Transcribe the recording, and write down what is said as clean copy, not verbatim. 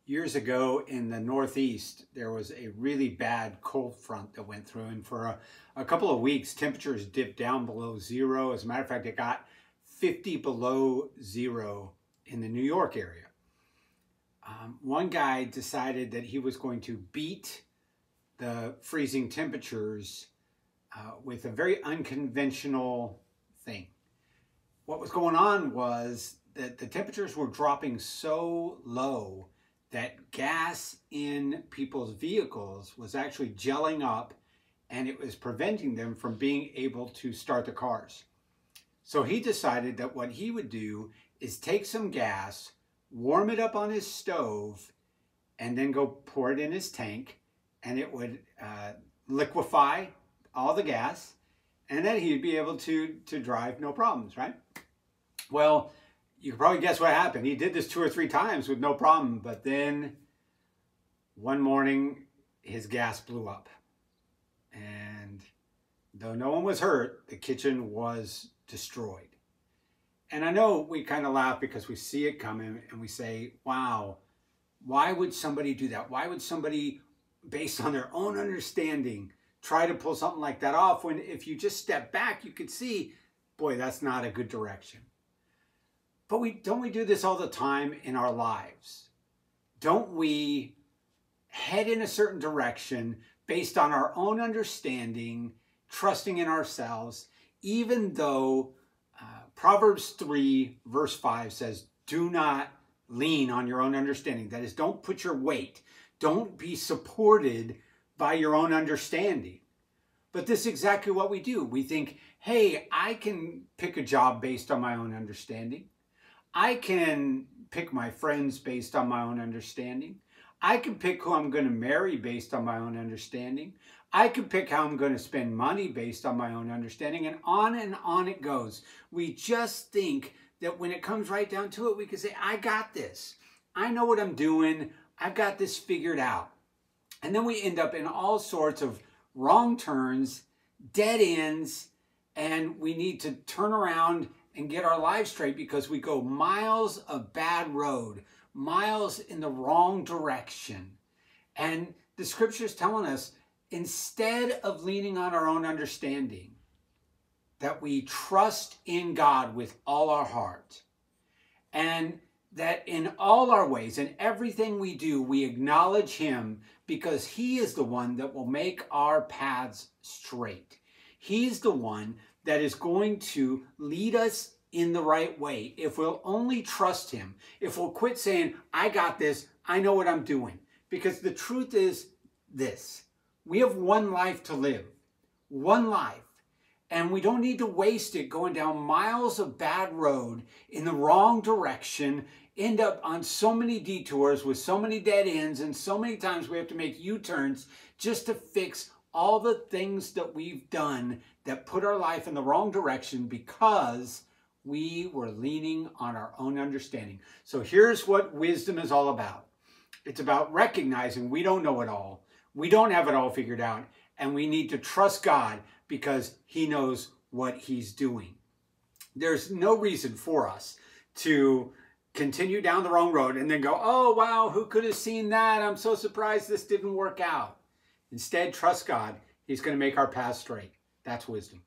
Years ago in the Northeast, there was a really bad cold front that went through, and for a couple of weeks, temperatures dipped down below zero. As a matter of fact, it got 50 below zero in the New York area. One guy decided that he was going to beat the freezing temperatures with a very unconventional thing. What was going on was that the temperatures were dropping so low that gas in people's vehicles was actually gelling up, and it was preventing them from being able to start the cars. So he decided that what he would do is take some gas, warm it up on his stove, and then go pour it in his tank, and it would liquefy all the gas, and then he'd be able to drive no problems, right? Well, you can probably guess what happened. He did this 2 or 3 times with no problem, but then one morning his gas blew up. And though no one was hurt, the kitchen was destroyed. And I know we kind of laugh because we see it coming and we say, wow, why would somebody do that? Why would somebody, based on their own understanding, try to pull something like that off when if you just step back, you could see, boy, that's not a good direction. But don't we do this all the time in our lives? Don't we head in a certain direction based on our own understanding, trusting in ourselves, even though Proverbs 3 verse 5 says, do not lean on your own understanding. That is, don't put your weight. Don't be supported by your own understanding. But this is exactly what we do. We think, hey, I can pick a job based on my own understanding. I can pick my friends based on my own understanding. I can pick who I'm going to marry based on my own understanding. I can pick how I'm going to spend money based on my own understanding, and on it goes. We just think that when it comes right down to it, we can say, I got this. I know what I'm doing. I've got this figured out. And then we end up in all sorts of wrong turns, dead ends, and we need to turn around and get our lives straight because we go miles of bad road, miles in the wrong direction. And the scripture is telling us, instead of leaning on our own understanding, that we trust in God with all our heart, and that in all our ways, in everything we do, we acknowledge Him because He is the one that will make our paths straight. He's the one that is going to lead us in the right way if we'll only trust Him, if we'll quit saying, I got this, I know what I'm doing. Because the truth is this, we have one life to live, one life, and we don't need to waste it going down miles of bad road in the wrong direction, end up on so many detours with so many dead ends, and so many times we have to make U-turns just to fix all the things that we've done that put our life in the wrong direction because we were leaning on our own understanding. So here's what wisdom is all about. It's about recognizing we don't know it all. We don't have it all figured out. And we need to trust God because He knows what He's doing. There's no reason for us to continue down the wrong road and then go, oh, wow, who could have seen that? I'm so surprised this didn't work out. Instead, trust God. He's going to make our path straight. That's wisdom.